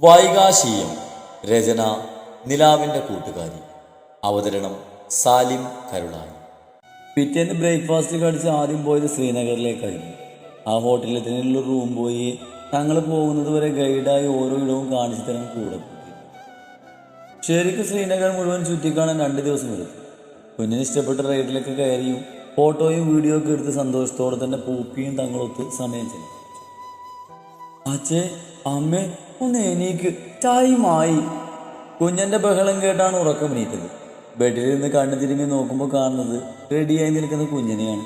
വൈകാശീയം. രചന നിലാവിൻ്റെ കൂട്ടുകാരി. അവതരണം സാലിം കരുളായി. പിറ്റേന്ന് ബ്രേക്ക്ഫാസ്റ്റ് കഴിച്ച് ആദ്യം പോയത് ശ്രീനഗറിലേക്കായിരുന്നു. ആ ഹോട്ടലിൽ തന്നെയുള്ള റൂം പോയി തങ്ങൾ പോകുന്നത് വരെ ഗൈഡായി ഓരോ ഇടവും കാണിച്ചു തരാൻ കൂടെ കൂട്ടി. ശരിക്കും ശ്രീനഗർ മുഴുവൻ ചുറ്റിക്കാണാൻ 2 ദിവസം എടുത്തു. കുഞ്ഞിന് ഇഷ്ടപ്പെട്ട റൈഡിലൊക്കെ കയറിയും ഫോട്ടോയും വീഡിയോ ഒക്കെ എടുത്ത് സന്തോഷത്തോടെ തന്നെ പൂപ്പിയും തങ്ങളൊത്ത് സമയം ചെലവഴിച്ചു. അച്ഛേ, അമ്മേ, ഒന്ന് എണീക്ക്, ടൈമായി. കുഞ്ഞൻ്റെ ബഹളം കേട്ടാണ് ഉറക്കമെണീറ്റത്. ബെഡിലിരുന്ന് കണ്ണു തിരുമ്മി നോക്കുമ്പോൾ കാണുന്നത് റെഡിയായി നിൽക്കുന്ന കുഞ്ഞിനെയാണ്.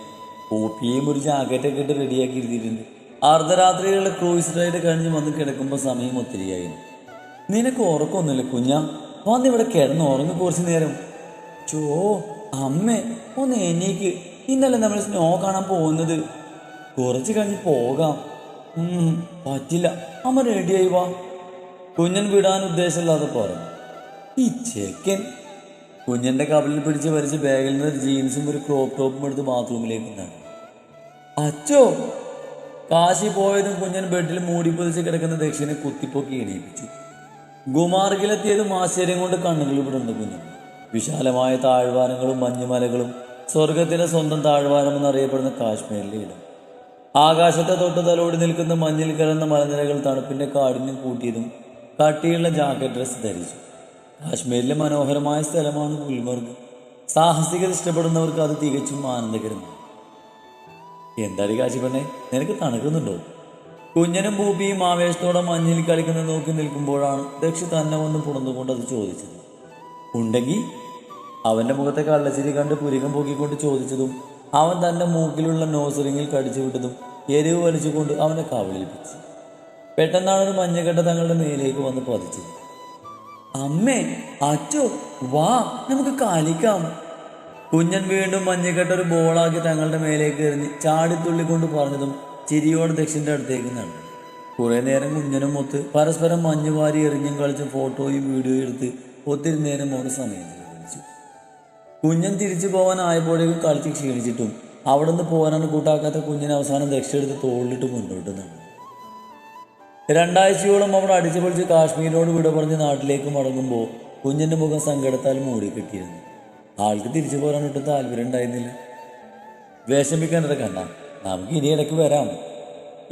പൂപ്പിയും ഒരു ജാക്കറ്റൊക്കെ ഇട്ട് റെഡിയാക്കി ഇരുത്തിയിട്ടുണ്ട്. അർദ്ധരാത്രികളുടെ ക്രൂയിസ് റൈഡ് കഴിഞ്ഞ് വന്ന് കിടക്കുമ്പോൾ സമയം ഒത്തിരിയായിരുന്നു. നിനക്ക് ഉറക്കമൊന്നുമില്ല കുഞ്ഞാ, വന്നിവിടെ കിടന്ന് ഉറങ്ങി കുറച്ച് നേരം. ചോ അമ്മേ, ഒന്ന് എണീക്ക്, ഇന്നലെ നമ്മൾ സ്നോ കാണാൻ പോകുന്നത്. കുറച്ച് കഴിഞ്ഞ് പോകാം. പറ്റില്ല, അമ്മ റെഡിയായി വാ. കുഞ്ഞൻ വിടാൻ ഉദ്ദേശമില്ലാതെ പറഞ്ഞു. ഈ ചെക്കൻ കുഞ്ഞൻ്റെ കവലിൽ പിടിച്ച് വരച്ച് ബാഗിൽ നിന്ന് ജീൻസും ഒരു ക്രോപ്പ് ടോപ്പും എടുത്ത് ബാത്റൂമിലേക്ക് ഉണ്ടാണ്. അച്ചോ! കാശി പോയതും കുഞ്ഞൻ ബെഡിൽ മൂടി പൊതിച്ച് കിടക്കുന്ന ദക്ഷിണെ കുത്തിപ്പൊക്കി എണീപ്പിച്ചു. ഗുമാർഗിലെത്തിയതും ആശ്ചര്യം കൊണ്ട് കണ്ണുകൾ വിടുന്നു കുഞ്ഞൻ. വിശാലമായ താഴ്വാരങ്ങളും മഞ്ഞുമലകളും, സ്വർഗത്തിലെ സ്വന്തം താഴ്വാരം എന്നറിയപ്പെടുന്ന കാശ്മീരിലെ ഇടം. ആകാശത്തെ തൊട്ട് തലോടി നിൽക്കുന്ന മഞ്ഞിൽ കലർന്ന മലനിരകൾ തണുപ്പിന്റെ കാഠിന്യം കൂട്ടിയതും കട്ടിയുള്ള ജാക്കറ്റ് ഡ്രസ് ധരിച്ചു. കാശ്മീരിലെ മനോഹരമായ സ്ഥലമാണ് ഗുൽമർഗ്. സാഹസികത ഇഷ്ടപ്പെടുന്നവർക്ക് അത് തികച്ചും ആനന്ദകരമാണ്. എന്താടി കാശി പെണ്ണെ, നിനക്ക് തണുക്കുന്നുണ്ടോ? കുഞ്ഞനും പൂപ്പിയും ആവേശത്തോടെ മഞ്ഞിൽ കളിക്കുന്നത് നോക്കി നിൽക്കുമ്പോഴാണ് ദക്ഷി തന്നെ വന്ന് പുണർന്നുകൊണ്ട് അത് ചോദിച്ചത്. ഉണ്ടെങ്കിൽ അവന്റെ മുഖത്തെ കള്ളച്ചിരി കണ്ട് പുരികം പൊക്കിക്കൊണ്ട് ചോദിച്ചതും അവൻ തൻ്റെ മൂക്കിലുള്ള നോസറിങ്ങിൽ കടിച്ചു വിട്ടതും എരിവ് വലിച്ചുകൊണ്ട് അവനെ കവളിൽപ്പിച്ചു. പെട്ടെന്നാണ് ഒരു മഞ്ഞക്കെട്ട തങ്ങളുടെ മേലേക്ക് വന്ന് പതിച്ചത്. അമ്മേ, അച്ചോ, വാ, നമുക്ക് കളിക്കാം. കുഞ്ഞൻ വീണ്ടും മഞ്ഞക്കെട്ട ഒരു ബോളാക്കി തങ്ങളുടെ മേലേക്ക് എറിഞ്ഞ് ചാടിത്തുള്ളിക്കൊണ്ട് പറഞ്ഞതും ചിരിയോടെ ദക്ഷിന്റെ അടുത്തേക്ക് നടന്നു. കുറെ നേരം കുഞ്ഞനും ഒത്ത് പരസ്പരം മഞ്ഞുവാരി എറിഞ്ഞും കളിച്ചും ഫോട്ടോയും വീഡിയോയും എടുത്ത് ഒത്തിരി നേരം ഓരോ സമയം ചെലവഴിച്ചു. കുഞ്ഞൻ തിരിച്ചു പോകാനായപ്പോഴേക്കും കളിച്ച് ക്ഷീണിച്ചിട്ടും അവിടെ നിന്ന് പോരാൻ കൂട്ടാക്കാത്ത കുഞ്ഞിന് അവസാനം ദക്ഷിണെടുത്ത് തോളിലിട്ട് മുന്നോട്ട് നടന്നു. 2 ആഴ്ചയോളം അവർ അടിച്ചു പൊളിച്ച് കാശ്മീരിനോട് വിട പറഞ്ഞ് നാട്ടിലേക്ക് മടങ്ങുമ്പോൾ കുഞ്ഞിൻ്റെ മുഖം സങ്കടത്താൽ മൂടിക്കെട്ടിയിരുന്നു. ആൾക്ക് തിരിച്ചു പോരാനൊട്ട് താല്പര്യം ഉണ്ടായിരുന്നില്ല. വിഷമിക്കാനൊക്കെ കണ്ട, നമുക്ക് ഇനി ഇടയ്ക്ക് വരാം.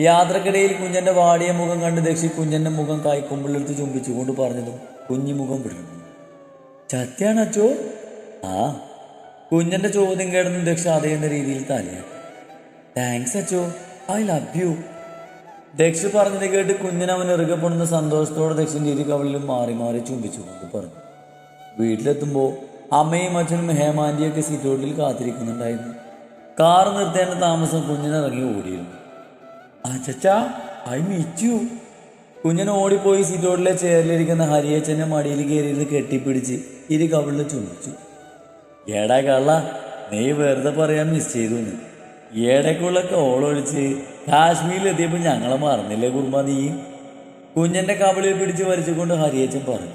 യാത്രക്കിടയിൽ കുഞ്ഞൻ്റെ വാടിയ മുഖം കണ്ട് ദക്ഷി കുഞ്ഞൻ്റെ മുഖം കൈക്കൊമ്പിളെടുത്ത് ചുംബിച്ചുകൊണ്ട് പറഞ്ഞതും കുഞ്ഞി മുഖം വിടുന്നു. ചത്യാണ് അച്ചോ? ആ. കുഞ്ഞൻ്റെ ചോദ്യം കേടുന്ന ദക്ഷ അതേന്ന രീതിയിൽ തലയാട്ടി. താങ്ക്സ് അച്ചോ, ഐ ലവ് യു. ദക്ഷ പറഞ്ഞത് കേട്ട് കുഞ്ഞിന് അവൻ ഇറുകപ്പെടുന്ന സന്തോഷത്തോടെ ദക്ഷിൻ്റെ ഇരു കവളിലും മാറി മാറി ചുംബിച്ചുകൊണ്ട് പറഞ്ഞു. വീട്ടിലെത്തുമ്പോൾ അമ്മയും അച്ഛനും ഹേമാൻറ്റിയൊക്കെ സീറ്റോട്ടിൽ കാത്തിരിക്കുന്നുണ്ടായിരുന്നു. കാർ നിർത്തേണ്ട താമസം കുഞ്ഞിനിറങ്ങി ഓടിയിരുന്നു. അച്ചച്ചാ, ഐ മീറ്റ് യു. കുഞ്ഞൻ ഓടിപ്പോയി സീറ്റോട്ടിലെ ചെയറിലിരിക്കുന്ന ഹരിയച്ചൻ്റെ മടിയിൽ കയറിയിരുന്ന് കെട്ടിപ്പിടിച്ച് ഇരു കവളിൽ ചുംബിച്ചു. ഏടാ കള്ള, നീ വെറുതെ പറയാൻ മിസ് ചെയ്തു. ഏടക്കുള്ള കോളൊഴിച്ച് കാശ്മീരിലെത്തിയപ്പോൾ ഞങ്ങളെ മറന്നില്ലേ കുർബ നീ? കുഞ്ഞൻ്റെ കവളിൽ പിടിച്ച് വലിച്ചുകൊണ്ട് ഹരിയച്ചൻ പറഞ്ഞു.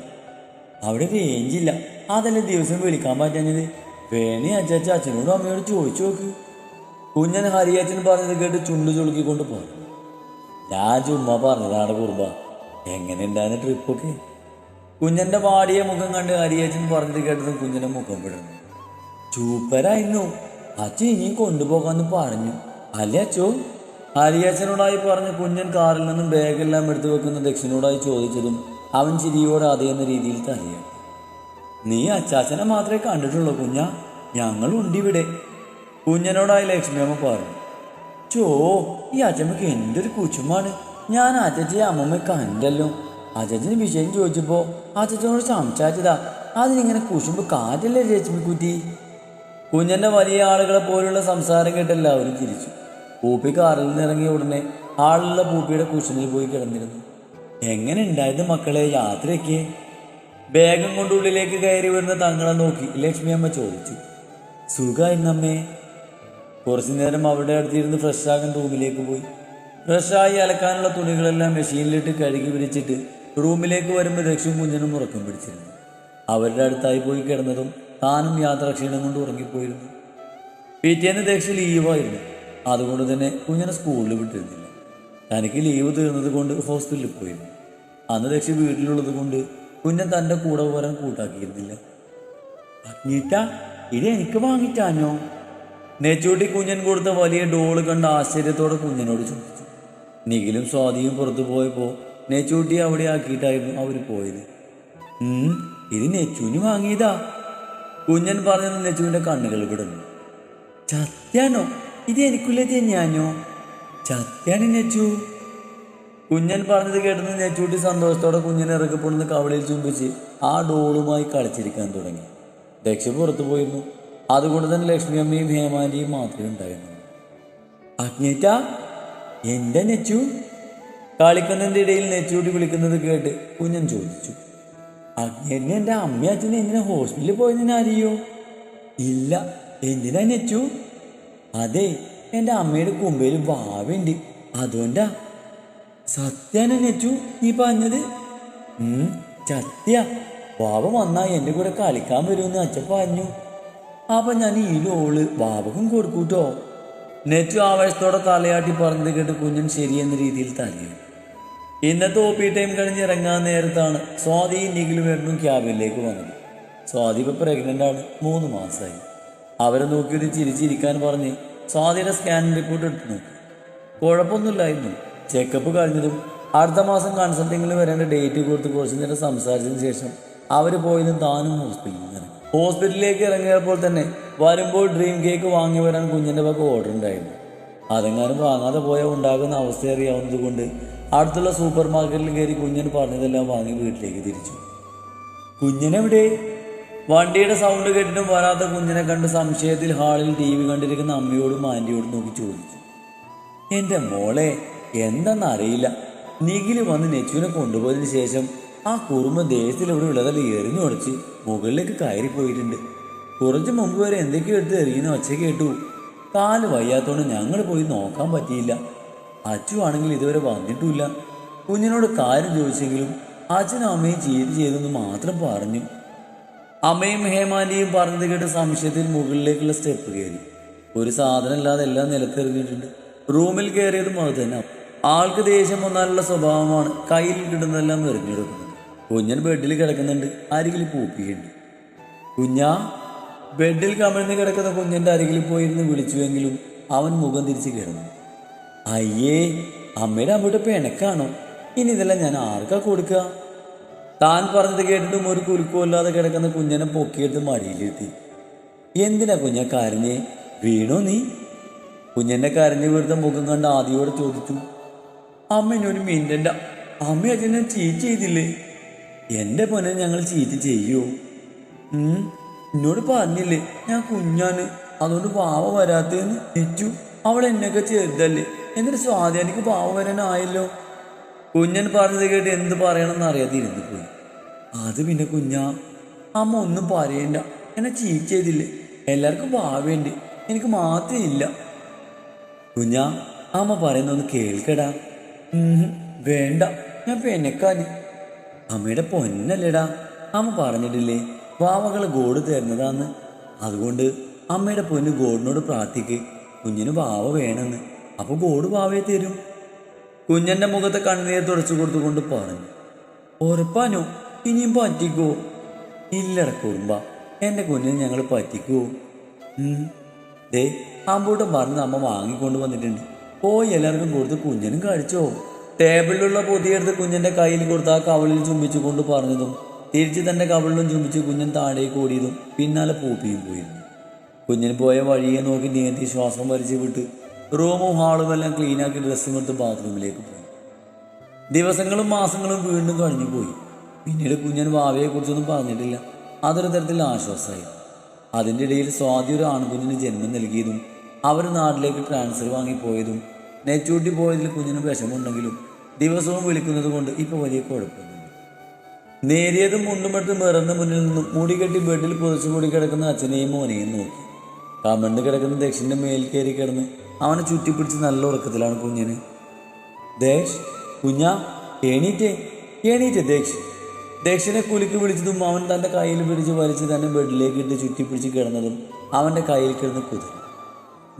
അവിടെ റേഞ്ചില്ല, അതല്ലേ ദിവസം വിളിക്കാൻ പറ്റാഞ്ഞത്. വേണി അച്ചാച്ച അച്ഛനോടും അമ്മയോട് ചോദിച്ചു നോക്ക്. കുഞ്ഞൻ ഹരിയച്ചൻ പറഞ്ഞത് കേട്ട് ചുണ്ടു ചുളുക്കിക്കൊണ്ട് പറഞ്ഞു. ഞാൻ ചുമ്മാ പറഞ്ഞതാണ് കുർബ, എങ്ങനെ ഉണ്ടായിരുന്ന ട്രിപ്പൊക്കെ? കുഞ്ഞൻ്റെ വാടിയ മുഖം കണ്ട് ഹരിയച്ചൻ പറഞ്ഞത് കേട്ടതും കുഞ്ഞിൻ്റെ മുഖം വിടുന്നു. സൂപ്പറായിരുന്നു, അച്ഛൻ ഇനിയും കൊണ്ടുപോകാമെന്ന് പറഞ്ഞു അല്ലേ അച്ചോ? ഹരിയച്ചനോടായി പറഞ്ഞ് കുഞ്ഞൻ കാറിൽ നിന്നും ബാഗെല്ലാം എടുത്തു വെക്കുന്ന ദക്ഷിണോടായി ചോദിച്ചതും അവൻ ചിരിയോടെ അതേന്ന രീതിയിൽ തലയാട്ടി. നീ അച്ചാച്ചനെ മാത്രമേ കണ്ടിട്ടുള്ളൂ കുഞ്ഞാ, ഞങ്ങളുണ്ട് ഇവിടെ. കുഞ്ഞനോടായി ലക്ഷ്മിയമ്മ പറഞ്ഞു. ചോ, ഈ അച്ഛമ്മക്ക് എന്തൊരു കുച്ചുമാണ്. ഞാൻ അച്ഛച്ചി അമ്മമ്മ കണ്ടല്ലോ. അച്ഛന് വിഷയം ചോദിച്ചപ്പോൾ അച്ഛനോട് സംസാരിച്ചതാ. അതിനിങ്ങനെ കുശുമ്പ് കാറ്റല്ലേ ലക്ഷ്മിക്കുറ്റി. കുഞ്ഞൻ്റെ വലിയ ആളുകളെ പോലുള്ള സംസാരം കേട്ട് എല്ലാവരും ചിരിച്ചു. പൂപ്പി കാറിൽ നിന്ന് ഇറങ്ങിയ ഉടനെ ആളുള്ള പൂപ്പിയുടെ കുഷനിൽ പോയി കിടന്നിരുന്നു. എങ്ങനെ ഉണ്ടായിരുന്നു മക്കളെ യാത്രയൊക്കെ? ബാഗും കൊണ്ട് ഉള്ളിലേക്ക് കയറി വരുന്ന തങ്ങളെ നോക്കി ലക്ഷ്മിയമ്മ ചോദിച്ചു. സുഖമായിരുന്നമ്മേ. കുറച്ചു നേരം അവിടെ അടുത്തിരുന്ന് ഫ്രഷാകാൻ റൂമിലേക്ക് പോയി. ഫ്രഷായി അലക്കാനുള്ള തുണികളെല്ലാം മെഷീനിലിട്ട് കഴുകി വിരിച്ചിട്ട് റൂമിലേക്ക് വരുമ്പോൾ രക്ഷയും കുഞ്ഞനും ഉറക്കം പിടിച്ചിരുന്നു. അവരുടെ അടുത്തായി പോയി കിടന്നതും താനും യാത്രാക്ഷീണം കൊണ്ട് ഉറങ്ങിപ്പോയിരുന്നു. പിറ്റേന്ന് ദക്ഷ ലീവായിരുന്നു. അതുകൊണ്ട് തന്നെ കുഞ്ഞിനെ സ്കൂളിൽ വിട്ടിരുന്നില്ല. തനിക്ക് ലീവ് തീർന്നത് കൊണ്ട് ഹോസ്പിറ്റലിൽ പോയിരുന്നു. അന്ന് ദക്ഷ വീട്ടിലുള്ളത് കൊണ്ട് കുഞ്ഞൻ തൻ്റെ കൂടെ പോരാൻ കൂട്ടാക്കിയിരുന്നില്ല. അഗ്നീറ്റ, ഇത് എനിക്ക് വാങ്ങിച്ചാനോ? നെച്ചൂട്ടി കുഞ്ഞൻ കൊടുത്ത വലിയ ഡോള് കണ്ട ആശ്ചര്യത്തോടെ കുഞ്ഞനോട് ചോദിച്ചു. നിഖിലും സ്വാതിയും പുറത്തു പോയപ്പോൾ നെച്ചൂട്ടി അവിടെ ആക്കിയിട്ടായിരുന്നു അവർ പോയത്. ഇത് നെച്ചൂന് വാങ്ങിയതാ, കുഞ്ഞൻ പറഞ്ഞത് നെച്ചുവിൻ്റെ കണ്ണുകൾ വിടുന്നു. ചത്യാനോ? ഇത് എനിക്കുള്ള തന്നെയാനോ? ചത്യാണ് നെച്ചു. കുഞ്ഞൻ പറഞ്ഞത് കേട്ടെന്ന് നെച്ചൂട്ടി സന്തോഷത്തോടെ കുഞ്ഞൻ ഇറക്കപ്പെടുന്ന കവളിൽ ചുംബിച്ച് ആ ഡോളുമായി കളിച്ചിരിക്കാൻ തുടങ്ങി. ദക്ഷ പുറത്തു പോയിരുന്നു. അതുകൊണ്ട് തന്നെ ലക്ഷ്മി അമ്മയും ഹേമാന്റിയും മാത്രമേ ഉണ്ടായിരുന്നു. അഗ്നേറ്റ, എൻ്റെ നെച്ചു? കളിക്കുന്നതിൻ്റെ ഇടയിൽ നെച്ചൂട്ടി വിളിക്കുന്നത് കേട്ട് കുഞ്ഞൻ ചോദിച്ചു. അഗ്നേറ്റിന് എൻ്റെ അമ്മയും അച്ഛനും എന്തിനാ ഹോസ്പിറ്റലിൽ പോയതിന് അറിയോ? ഇല്ല, എന്തിനാ നെച്ചു? അതെ, എൻ്റെ അമ്മയുടെ കുമ്പയിൽ വാവുണ്ട്, അതുകൊണ്ടാ. സത്യാനോ നെച്ചു നീ പറഞ്ഞത്? സത്യ. വാവ വന്നാ എൻ്റെ കൂടെ കളിക്കാൻ വരുമെന്ന് അച്ഛൻ പറഞ്ഞു. അപ്പൊ ഞാൻ ഈ ലോള് വാവക്കും കൊടുക്കൂട്ടോ. നെച്ചു ആവേശത്തോടെ തലയാട്ടി പറഞ്ഞത് കേട്ട് കുഞ്ഞൻ ശരിയെന്ന രീതിയിൽ തലയും. ഇന്നത്തെ OP ടൈം കഴിഞ്ഞ് ഇറങ്ങാൻ നേരത്താണ് സ്വാതിയും നിഖിലും ഏട്ടനും ക്യാബിനിലേക്ക് വന്നത്. സ്വാതി ഇപ്പൊ പ്രഗ്നന്റ് ആണ്, 3 മാസമായി. അവരെ നോക്കിയിട്ട് ചിരിച്ചിരിക്കാൻ പറഞ്ഞ് സ്വാതിയുടെ സ്കാനിങ് റിപ്പോർട്ട് എടുത്തു നോക്കി. കുഴപ്പമൊന്നുമില്ലായിരുന്നു. ചെക്കപ്പ് കഴിഞ്ഞതും അടുത്ത മാസം കൺസൾട്ടിങ്ങിൽ വരേണ്ട ഡേറ്റ് കൊടുത്ത് കുറച്ചു നേരം സംസാരിച്ചതിന് ശേഷം അവർ പോയതും താനും ഹോസ്പിറ്റലിൽ ഇറങ്ങി. ഹോസ്പിറ്റലിലേക്ക് ഇറങ്ങിയപ്പോൾ തന്നെ വരുമ്പോൾ ഡ്രീം കേക്ക് വാങ്ങി വരാൻ കുഞ്ഞിൻ്റെ വക ഓർഡർ ഉണ്ടായിരുന്നു. അതെങ്ങാനും വാങ്ങാതെ പോയാൽ ഉണ്ടാകുന്ന അവസ്ഥ അറിയാവുന്നത് കൊണ്ട് അടുത്തുള്ള സൂപ്പർ മാർക്കറ്റിൽ കയറി കുഞ്ഞിന് പറഞ്ഞതെല്ലാം വാങ്ങി വീട്ടിലേക്ക് തിരിച്ചു. കുഞ്ഞിനെവിടെ? വണ്ടിയുടെ സൗണ്ട് കേട്ടിട്ടും വരാത്ത കുഞ്ഞിനെ കണ്ട് സംശയത്തിൽ ഹാളിൽ TV കണ്ടിരിക്കുന്ന അമ്മയോടും ആൻറ്റിയോടും നോക്കി ചോദിച്ചു. എൻ്റെ മോളെ, എന്താണെന്നറിയില്ല, നിഖിൽ വന്ന് നെച്ചുവിനെ കൊണ്ടുപോയതിന് ശേഷം ആ കുറുമ്പ് ദേശത്തിലൂടെ ഉള്ളതെല്ലാം എറിഞ്ഞു ഉടച്ച് മുകളിലേക്ക് കയറിപ്പോയിട്ടുണ്ട്. കുറച്ച് മുമ്പ് വരെ എന്തൊക്കെയോ എടുത്ത് എറിയുന്ന ഒച്ച കേട്ടു. കാല് വയ്യാത്തോണ്ട് ഞങ്ങൾ പോയി നോക്കാൻ പറ്റിയില്ല. അച്ചു ആണെങ്കിൽ ഇതുവരെ വന്നിട്ടുമില്ല. കുഞ്ഞിനോട് കാര്യം ചോദിച്ചെങ്കിലും അച്ഛനും അമ്മയും ചീറ്റ് ചെയ്തെന്ന് മാത്രം പറഞ്ഞു. അമ്മയും ഹേമാന്റിയും പറഞ്ഞത് കേട്ട് സംശയത്തിൽ മുകളിലേക്കുള്ള സ്റ്റെപ്പ് കയറി. ഒരു സാധനം ഇല്ലാതെ എല്ലാം നിലത്തെറിഞ്ഞിട്ടുണ്ട്. റൂമിൽ കയറിയതും അത് തന്നെ. ആൾക്ക് ദേഷ്യം വന്നാലുള്ള സ്വഭാവമാണ്. കയ്യിൽ കിട്ടുന്നതെല്ലാം എറിഞ്ഞെടുക്കുന്നത്. കുഞ്ഞൻ ബെഡിൽ കിടക്കുന്നുണ്ട്, അരികിൽ പൂപ്പിയുണ്ട്. കുഞ്ഞാ. ബെഡിൽ കമിഴ്ന്ന് കിടക്കുന്ന കുഞ്ഞൻ്റെ അരികിൽ പോയിരുന്ന് വിളിച്ചുവെങ്കിലും അവൻ മുഖം തിരിച്ച് കിടന്നു. അയ്യേ, അമ്മയുടെ അമ്മയുടെ പിണക്കാണോ? ഇനി ഇതെല്ലാം ഞാൻ ആർക്കാ കൊടുക്കുക? താൻ പറഞ്ഞത് കേട്ടിട്ടും ഒരു കുലുക്കമില്ലാതെ കിടക്കുന്ന കുഞ്ഞനെ പൊക്കിയെടുത്ത് മടിയിലെത്തി. എന്തിനാ കുഞ്ഞ കരഞ്ഞേ? വീണോ നീ? കുഞ്ഞൻ്റെ കരഞ്ഞു വീഴ്ത്ത മുഖം കണ്ട് ആദിയോട് ചോദിച്ചു. അമ്മ എന്നൊരു മിണ്ടണ്ട, അമ്മ അച്ഛനെ ചീറ്റ് ചെയ്തില്ലേ? എൻ്റെ പൊന്നെ ഞങ്ങൾ ചീറ്റ് ചെയ്യോ? എന്നോട് പറഞ്ഞില്ലേ ഞാൻ കുഞ്ഞാണ്, അതുകൊണ്ട് പാവ വരാത്തേന്ന് നെച്ചു. അവൾ എന്നെയൊക്കെ ചെറുതല്ലേ, എന്നിട്ട് സ്വാധീനിക്ക് പാവ വരാനായല്ലോ. കുഞ്ഞൻ പറഞ്ഞത് കേട്ട് എന്ത് പറയണമെന്ന് അറിയാതെ ഇരുന്നു പോയി. അത് പിന്നെ കുഞ്ഞാ, അമ്മ ഒന്നും പറയണ്ട, എന്നെ ചീറ്റ് ചെയ്തില്ലേ? എല്ലാവർക്കും പാവയുണ്ട്, എനിക്ക് മാത്രമേ ഇല്ല. കുഞ്ഞാ, അമ്മ പറയുന്നൊന്ന് കേൾക്കടാ. വേണ്ട, ഞാൻ പെനക്കാന്. അമ്മയുടെ പൊന്നല്ലേടാ, അമ്മ പറഞ്ഞിട്ടില്ലേ വാവകൾ ഗോഡ് തരുന്നതാന്ന്. അതുകൊണ്ട് അമ്മയുടെ പൊന്ന് ഗോഡിനോട് പ്രാർത്ഥിക്ക്, കുഞ്ഞിന് വാവ വേണമെന്ന്. അപ്പോൾ ഗോഡ് വാവയെ തരും. കുഞ്ഞൻ്റെ മുഖത്തെ കണ്ണീർ തുടച്ചു കൊടുത്തുകൊണ്ട് പറഞ്ഞു. ഉറപ്പാനോ? ഇനിയും പറ്റിക്കോ? ഇല്ലട കുറുമ്പ, എൻ്റെ കുഞ്ഞിനെ ഞങ്ങൾ പറ്റിക്കോ? ദേ അമ്പൂട്ടം പറഞ്ഞ് അമ്മ വാങ്ങിക്കൊണ്ട് വന്നിട്ടുണ്ട്, പോയി എല്ലാവർക്കും കൊടുത്ത് കുഞ്ഞിനും കഴിച്ചോ. ടേബിളിലുള്ള പൊതിയെടുത്ത് കുഞ്ഞൻ്റെ കയ്യിൽ കൊടുത്ത് ആ കവളിൽ ചുംബിച്ചു കൊണ്ട് പറഞ്ഞതും തിരിച്ച് തൻ്റെ കവളിലും ചുംബിച്ച് കുഞ്ഞൻ താഴേക്ക് ഓടിയതും പിന്നാലെ പൂപ്പിയും പോയിരുന്നു. കുഞ്ഞിന് പോയ വഴിയെ നോക്കി നീന്തി ശ്വാസം വലിച്ചു വിട്ട് റൂമും ഹാളും എല്ലാം ക്ലീനാക്കി ഡ്രസ്സും എടുത്ത് ബാത്റൂമിലേക്ക് പോയി. ദിവസങ്ങളും മാസങ്ങളും വീണ്ടും കഴിഞ്ഞു പോയി. പിന്നീട് കുഞ്ഞൻ വാവയെക്കുറിച്ചൊന്നും പറഞ്ഞിട്ടില്ല. അതൊരു തരത്തിൽ ആശ്വാസമായി. അതിൻ്റെ ഇടയിൽ സ്വാതി ഒരു ആൺകുഞ്ഞിന് ജന്മം നൽകിയതും അവർ നാട്ടിലേക്ക് ട്രാൻസ്ഫർ വാങ്ങിപ്പോയതും നെച്ചൂട്ടി പോയതിൽ കുഞ്ഞിന് വിഷമമുണ്ടെങ്കിലും ദിവസവും വിളിക്കുന്നത് കൊണ്ട് ഇപ്പോൾ വലിയ കുഴപ്പമൊന്നുമില്ല. നേരിയതും മുണ്ടുമെടുത്ത് മിറന്ന മുന്നിൽ നിന്നും മൂടിക്കെട്ടി ബെഡിൽ പുതച്ചു കൂടി കിടക്കുന്ന അച്ഛനെയും മോനെയും നോക്കി. കമണ്ട് കിടക്കുന്ന ദക്ഷിൻ്റെ മേൽ കയറി കിടന്ന് അവനെ ചുറ്റിപ്പിടിച്ച് നല്ല ഉറക്കത്തിലാണ് കുഞ്ഞിന്. ദേഷ്, കുഞ്ഞാ, എണീറ്റേ എണീറ്റേ ദേഷ്. ദക്ഷിനെ കുലുക്കി വിളിച്ചതും അവൻ തൻ്റെ കയ്യിൽ പിടിച്ച് വലിച്ച് തന്നെ ബെഡിലേക്ക് ഇട്ട് ചുറ്റിപ്പിടിച്ച് കിടന്നതും അവൻ്റെ കയ്യിൽ കിടന്ന് കുതിരി.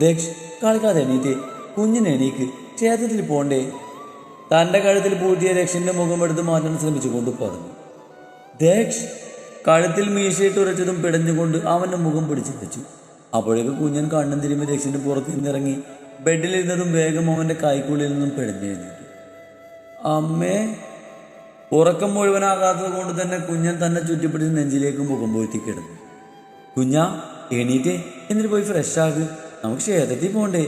ദക്ഷ്, കളിക്കാതെ എണീറ്റേ, കുഞ്ഞിന് എണീക്ക്, ക്ഷേത്രത്തിൽ പോണ്ടേ. തൻ്റെ കഴുത്തിൽ പൂട്ടിയ ദക്ഷൻ്റെ മുഖം എടുത്ത് മാറ്റാൻ ശ്രമിച്ചുകൊണ്ട് പറഞ്ഞു. ദക്ഷ് കഴുത്തിൽ മീശയിട്ട് ഉരച്ചതും പിടഞ്ഞുകൊണ്ട് അവൻ്റെ മുഖം പിടിച്ചു വെച്ചു. അപ്പോഴേക്ക് കുഞ്ഞൻ കണ്ണും തിരുമ്പി ദക്ഷൻ്റെ പുറത്ത് നിന്നിറങ്ങി ബെഡിലിരുന്നതും വേഗം അവൻ്റെ കൈക്കുള്ളിൽ നിന്നും പിടഞ്ഞെഴുന്നേറ്റു. അമ്മേ. ഉറക്കം മുഴുവനാകാത്തത് കൊണ്ട് തന്നെ കുഞ്ഞൻ തന്നെ ചുറ്റിപ്പിടിച്ച് നെഞ്ചിലേക്ക് മുഖം പോറ്റി കിടന്നു. കുഞ്ഞാ എണീറ്റേ, എന്നിട്ട് പോയി ഫ്രഷ് ആക്, നമുക്ക് ക്ഷേത്രത്തിൽ പോകണ്ടേ.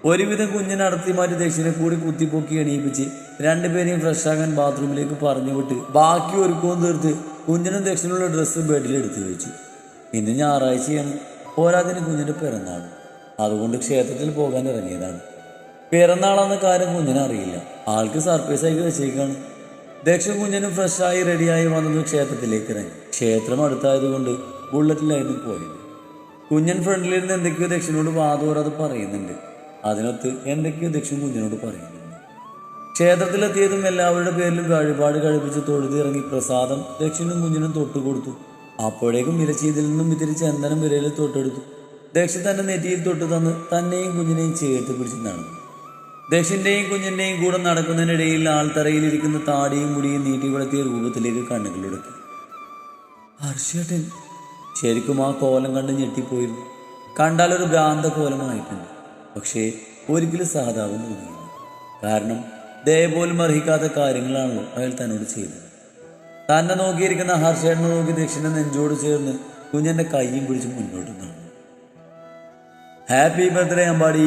ഒരുവിധം കുഞ്ഞിനെ അടത്തി മാറ്റി ദക്ഷിണെ കൂടി കുത്തിപ്പൊക്കി എണീപ്പിച്ച് രണ്ടുപേരെയും ഫ്രഷ് ആകാൻ ബാത്റൂമിലേക്ക് പറഞ്ഞു വിട്ട് ബാക്കി ഒരുക്കവും തീർത്ത് കുഞ്ഞിനും ദക്ഷിണുള്ള ഡ്രസ്സ് ബെഡിലെടുത്ത് വെച്ചു. ഇന്ന് ഞായറാഴ്ചയാണ്, പോരാതിന് കുഞ്ഞിൻ്റെ പിറന്നാൾ. അതുകൊണ്ട് ക്ഷേത്രത്തിൽ പോകാൻ ഇറങ്ങിയതാണ്. പിറന്നാളെന്ന കാര്യം കുഞ്ഞിനെ അറിയില്ല. ആൾക്ക് സർപ്രൈസായി വെച്ചേക്കാണ്. ദക്ഷൻ കുഞ്ഞിനും ഫ്രഷായി റെഡിയായി വന്നത് ക്ഷേത്രത്തിലേക്ക് ഇറങ്ങി. ക്ഷേത്രം അടുത്തായതുകൊണ്ട് ബുള്ളറ്റിലായിരുന്നു പോയത്. കുഞ്ഞൻ ഫ്രണ്ടിലിരുന്ന് എന്തൊക്കെയോ ദക്ഷിണോട് വാതോരാതെ പറയുന്നുണ്ട്. അതിനൊത്ത് എന്തൊക്കെയോ ദക്ഷൻ കുഞ്ഞിനോട് പറയുന്നുണ്ട്. ക്ഷേത്രത്തിലെത്തിയതും എല്ലാവരുടെ പേരിലും വഴിപാട് കഴിപ്പിച്ച് തൊഴുതിറങ്ങി പ്രസാദം ദക്ഷിണും കുഞ്ഞിനും തൊട്ടുകൊടുത്തു. അപ്പോഴേക്കും ഇരച്ചീതിൽ നിന്നും ഇതിരി ചന്ദനം വിരയിൽ തൊട്ടെടുത്തു. ദക്ഷൻ തന്റെ നെറ്റിയിൽ തൊട്ട് തന്ന് തന്നെയും കുഞ്ഞിനെയും ചേർത്ത് പിടിച്ച് നടന്നു. ദക്ഷിൻ്റെയും കുഞ്ഞിൻ്റെയും കൂടെ നടക്കുന്നതിനിടയിൽ ആൾത്തറയിലിരിക്കുന്ന താടിയും മുടിയും നീട്ടി വളർത്തിയ രൂപത്തിലേക്ക് കണ്ണുകളുടക്കി. ഹർഷേട്ടൻ ശരിക്കും ആ കോലം കണ്ട് ഞെട്ടിപ്പോയിരുന്നു. കണ്ടാലൊരു ഭ്രാന്ത കോലമായിട്ടുണ്ട്. പക്ഷേ ഒരിക്കലും സഹതാപം തോന്നിയില്ല. കാരണം ദയ പോലും അർഹിക്കാത്ത കാര്യങ്ങളാണല്ലോ അയാൾ തന്നോട് ചെയ്തത്. തന്നെ നോക്കിയിരിക്കുന്ന ഹർഷേട്ടനെ നോക്കി ദക്ഷിണ നെഞ്ചോട് ചേർന്ന് കുഞ്ഞിൻ്റെ കൈയും പിടിച്ച് മുന്നോട്ട് നടന്നു. Happy birthday Ambadi.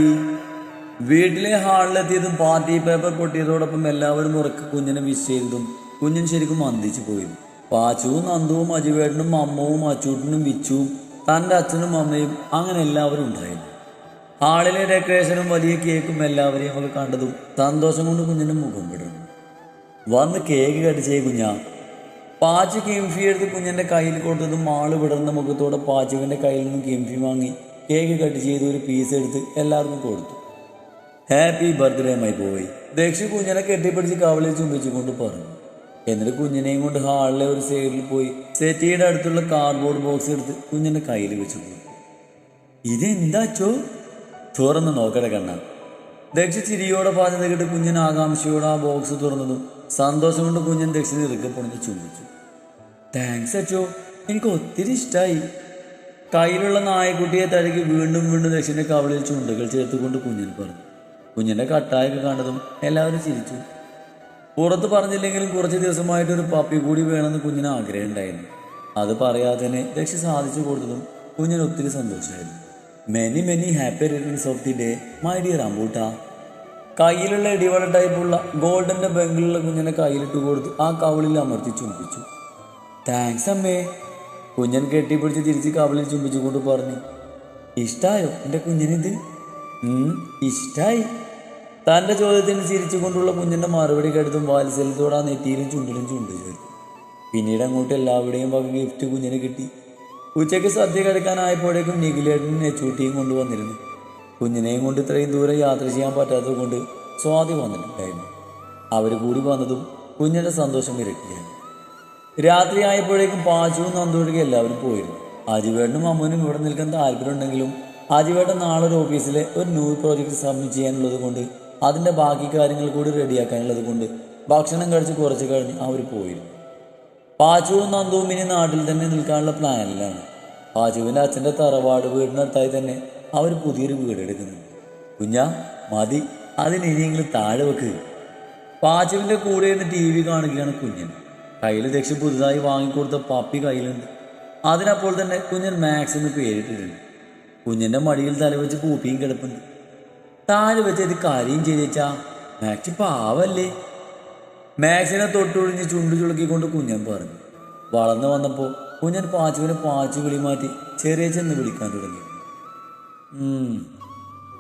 വീട്ടിലെ ഹാളിലെത്തിയതും പാർട്ടി പേപ്പർ പൊട്ടിയതോടൊപ്പം എല്ലാവരും ഉറക്കെ കുഞ്ഞിനെ വിഷ് ചെയ്തതും കുഞ്ഞൻ ശരിക്കും അന്തിച്ചു പോയിരുന്നു. പാച്ചുവും നന്ദുവും അജുവേട്ടനും അമ്മവും അച്ചൂട്ടനും വിച്ചുവും തൻ്റെ അച്ഛനും അമ്മയും അങ്ങനെ എല്ലാവരും ഉണ്ടായിരുന്നു. ഹാളിലെ ഡെക്കറേഷനും വലിയ കേക്കും എല്ലാവരെയും ഒക്കെ കണ്ടതും സന്തോഷം കൊണ്ട് കുഞ്ഞിൻ്റെ മുഖം വിടർന്നു. വന്ന് കേക്ക് കടിച്ചേ കുഞ്ഞാ. പാച്ചു കിംഫി എടുത്ത് കുഞ്ഞിൻ്റെ കയ്യിൽ കൊടുത്തതും ആള് വിടർന്ന മുഖത്തോടെ പാച്ചുവിൻ്റെ കയ്യിൽ നിന്നും കിംഫി വാങ്ങി കേക്ക് കട്ട് ചെയ്ത് ഒരു പീസ് എടുത്ത് എല്ലാവർക്കും കൊടുത്തു. Happy birthday my boy. Dakshi കുഞ്ഞിനെ കെട്ടിപ്പിടിച്ച് കവളിൽ ചുംബിച്ചുകൊണ്ട് പറഞ്ഞു. എന്നിട്ട് കുഞ്ഞിനെയും കൊണ്ട് ഹാളിലെ ഒരു സൈഡിൽ പോയി സെറ്റിയുടെ അടുത്തുള്ള കാർഡ്ബോർഡ് ബോക്സ് എടുത്ത് കുഞ്ഞിൻ്റെ കയ്യിൽ വെച്ചു കൊടുത്തു. ഇതെന്താച്ചോ? തുറന്ന് നോക്കട്ടെ കണ്ണ. ദക്ഷി ചിരിയോടെ പറഞ്ഞത് കേട്ട് കുഞ്ഞൻ ആകാംക്ഷയോടെ ആ ബോക്സ് തുറന്നതും സന്തോഷം കൊണ്ട് കുഞ്ഞൻ ദക്ഷിന് ഇറുക്കെ പൊണിച്ച് ചുംബിച്ചു. താങ്ക്സ് അച്ചോ, എനിക്ക് ഒത്തിരി ഇഷ്ടമായി. കയ്യിലുള്ള നായക്കുട്ടിയെ തഴുകി വീണ്ടും വീണ്ടും ദക്ഷിൻ്റെ കവളിൽ ചുണ്ടുകൾ ചേർത്തുകൊണ്ട് കുഞ്ഞൻ പറഞ്ഞു. കുഞ്ഞിൻ്റെ കട്ടായൊക്കെ കണ്ടതും എല്ലാവരും ചിരിച്ചു. പുറത്ത് പറഞ്ഞില്ലെങ്കിലും കുറച്ച് ദിവസമായിട്ടൊരു പപ്പി കൂടി വേണമെന്ന് കുഞ്ഞിന് ആഗ്രഹം ഉണ്ടായിരുന്നു. അത് പറയാതെ തന്നെ ദക്ഷി സാധിച്ചു കൊടുത്തതും കുഞ്ഞിന് ഒത്തിരി സന്തോഷമായിരുന്നു. Many many happy returns of the day my dear അമ്പൂട്ട. കയ്യിലുള്ള ഇടിവള ടൈപ്പുള്ള ഗോൾഡൻ്റെ ബംഗിലുള്ള കുഞ്ഞിനെ കയ്യിലിട്ട് കൊടുത്ത് ആ കവളിൽ അമർത്തി ചുംബിച്ചു. താങ്ക്സ് അമ്മേ. കുഞ്ഞൻ കെട്ടിപ്പിടിച്ച് തിരിച്ച് കവളിൽ ചുംബിച്ചുകൊണ്ട് പറഞ്ഞു. ഇഷ്ടായോ എൻ്റെ കുഞ്ഞിനിത്? ഇഷ്ടായി. തൻ്റെ ചോദ്യത്തിന് ചിരിച്ചുകൊണ്ടുള്ള കുഞ്ഞിൻ്റെ മറുപടി കേട്ടതും വാത്സല്യത്തോടെ ആ നെറ്റിയിലും ചുണ്ടിലും ചുണ്ടു ചേർത്തു. പിന്നീട് അങ്ങോട്ട് എല്ലാവരുടെയും വക ഗിഫ്റ്റ് കുഞ്ഞിന് കിട്ടി. ഉച്ചയ്ക്ക് സദ്യ കഴിക്കാനായപ്പോഴേക്കും നിഖിലേട്ടനും നെച്ചൂട്ടിയും കൊണ്ടുവന്നിരുന്നു. കുഞ്ഞിനെയും കൊണ്ട് ഇത്രയും ദൂരം യാത്ര ചെയ്യാൻ പറ്റാത്തത് കൊണ്ട് സ്വാതി വന്നിട്ടുണ്ടായിരുന്നു. അവർ കൂടി വന്നതും കുഞ്ഞിൻ്റെ സന്തോഷം ഇരട്ടിയായി. രാത്രി ആയപ്പോഴേക്കും പാച്ചുവും നന്ദൊഴുകി എല്ലാവരും പോയിരുന്നു. അജുവേട്ടനും അമ്മനും ഇവിടെ നിൽക്കാൻ താല്പര്യമുണ്ടെങ്കിലും അജുവേട്ടൻ നാളെ ഒരു ഓഫീസിലെ ഒരു ന്യൂ പ്രോജക്റ്റ് സബ്മിറ്റ് ചെയ്യാനുള്ളത് കൊണ്ട് അതിൻ്റെ ബാക്കി കാര്യങ്ങൾ കൂടി റെഡിയാക്കാനുള്ളത് കൊണ്ട് ഭക്ഷണം കഴിച്ച് കുറച്ച് കഴിഞ്ഞ് അവർ പോയിരുന്നു. പാച്ചുവും നന്ദുവും ഇനി നാട്ടിൽ തന്നെ നിൽക്കാനുള്ള പ്ലാനിലാണ്. പാച്ചുവിൻ്റെ അച്ഛൻ്റെ തറവാട് വീടിനടുത്തായി തന്നെ അവർ പുതിയൊരു വീടെടുക്കുന്നുണ്ട്. കുഞ്ഞാ മതി, അതിന് ഇനിയെങ്കിലും താഴെ വെക്ക്. പാച്ചുവിൻ്റെ കൂടെ ഇരുന്ന് TV കാണുകയാണ് കുഞ്ഞൻ. കയ്യിൽ ദക്ഷി പുതുതായി വാങ്ങിക്കൊടുത്ത പപ്പി കയ്യിലുണ്ട്. അതിനപ്പോൾ തന്നെ കുഞ്ഞൻ മാക്സ് എന്ന് പേരിട്ടിട്ടുണ്ട്. കുഞ്ഞിൻ്റെ മടിയിൽ തലവെച്ച് പൂപ്പിയും കിടപ്പുണ്ട്. താഴെ വെച്ച് ഇത് കാര്യം ചെയ്തേച്ചാ മാക്സ് പാവല്ലേ. മാക്സിനെ തൊട്ടൊഴിഞ്ഞ് ചുണ്ടു ചുളുക്കിക്കൊണ്ട് കുഞ്ഞൻ പറഞ്ഞു. വളർന്നു വന്നപ്പോൾ കുഞ്ഞൻ പാച്ചുവിനെ പാച്ചു വിളി മാറ്റി ചെറിയ ചെന്ന് വിളിക്കാൻ തുടങ്ങി.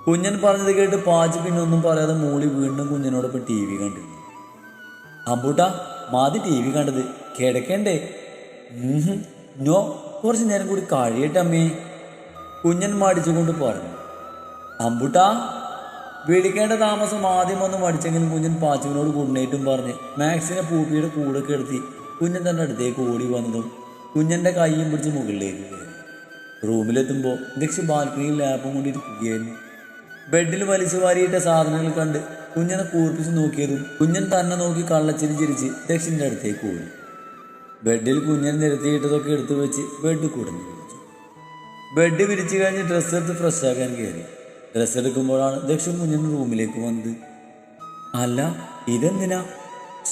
കുഞ്ഞൻ പറഞ്ഞത് കേട്ട് പാച്ചു പിന്നെ ഒന്നും പറയാതെ മൂളി വീണ്ടും കുഞ്ഞനോടൊപ്പം TV കണ്ടിരുന്നു. അമ്പൂട്ടാ മതി TV കണ്ടത്, കിടക്കണ്ടേ? നോ, കുറച്ച് നേരം കൂടി കഴിയട്ടമ്മേ, കുഞ്ഞൻ മടിച്ചുകൊണ്ട് പറഞ്ഞു. അമ്പൂട്ടാ വിളിക്കേണ്ട താമസം ആദ്യം ഒന്ന് മടിച്ചെങ്കിലും കുഞ്ഞൻ പാച്ചുവിനോട് ഗുഡ്നൈറ്റും പറഞ്ഞ് മാക്സിനെ പൂപ്പിയുടെ കൂടെ കിടത്തി കുഞ്ഞൻ തൻ്റെ അടുത്തേക്ക് ഓടി വന്നതും കുഞ്ഞൻ്റെ കൈയും പിടിച്ച് മുകളിലേക്ക് കയറി. റൂമിലെത്തുമ്പോൾ ദക്ഷി ബാൽക്കണിയിൽ ലാപ്പും കൊണ്ടിരിക്കുകയായിരുന്നു. ബെഡിൽ വലിച്ചു വാരിയിട്ട സാധനങ്ങൾ കണ്ട് കുഞ്ഞനെ കൂർപ്പിച്ച് നോക്കിയതും കുഞ്ഞൻ തന്നെ നോക്കി കള്ളച്ചിരി ചിരിച്ച് ദക്ഷിന്റെ അടുത്തേക്ക് ഓടി. ബെഡിൽ കുഞ്ഞൻ നിരത്തിയിട്ടതൊക്കെ എടുത്തു വെച്ച് ബെഡ് കുടഞ്ഞു വിളിച്ചു. ബെഡ് വിരിച്ചു കഴിഞ്ഞ് ഡ്രസ്സ് എടുത്ത് ഫ്രഷ് ആക്കാൻ കയറി. ഡ്രസ്സ് എടുക്കുമ്പോഴാണ് ദക്ഷൻ കുഞ്ഞൻ റൂമിലേക്ക് വന്നത്. അല്ല, ഇതെന്തിനാ?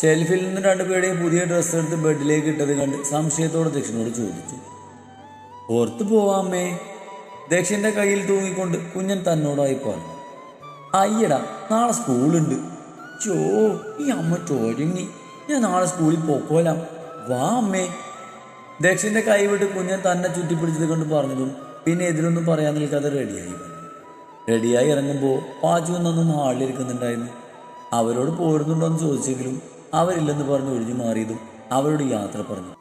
ഷെൽഫിൽ നിന്ന് രണ്ടുപേരുടെയും പുതിയ ഡ്രസ്സ് എടുത്ത് ബെഡിലേക്ക് ഇട്ടത് കണ്ട് സംശയത്തോടെ ദക്ഷിനോട് ചോദിച്ചു. പുറത്തു പോവാമേ, ദക്ഷിന്റെ കയ്യിൽ തൂങ്ങിക്കൊണ്ട് കുഞ്ഞൻ തന്നോടായി പറഞ്ഞു. അയ്യടാ, നാളെ സ്കൂളുണ്ട്. ചോ, ഈ അമ്മ ചൊരുങ്ങി. ഞാൻ നാളെ സ്കൂളിൽ പോക്കോലാം, വാ അമ്മേ. ദക്ഷിന്റെ കൈ വിട്ട് കുഞ്ഞൻ തന്നെ ചുറ്റിപ്പിടിച്ചത് കൊണ്ട് പറഞ്ഞതും പിന്നെ എതിരൊന്നും പറയാൻ നിൽക്കാതെ റെഡിയായി ഇറങ്ങുമ്പോൾ പാച്ചു എന്നൊന്നും ഹാളിലിരിക്കുന്നുണ്ടായിരുന്നു. അവരോട് പോരുന്നുണ്ടോ എന്ന് ചോദിച്ചെങ്കിലും അവരില്ലെന്ന് പറഞ്ഞ് ഒഴിഞ്ഞു മാറിയതും അവരോട് യാത്ര പറഞ്ഞു.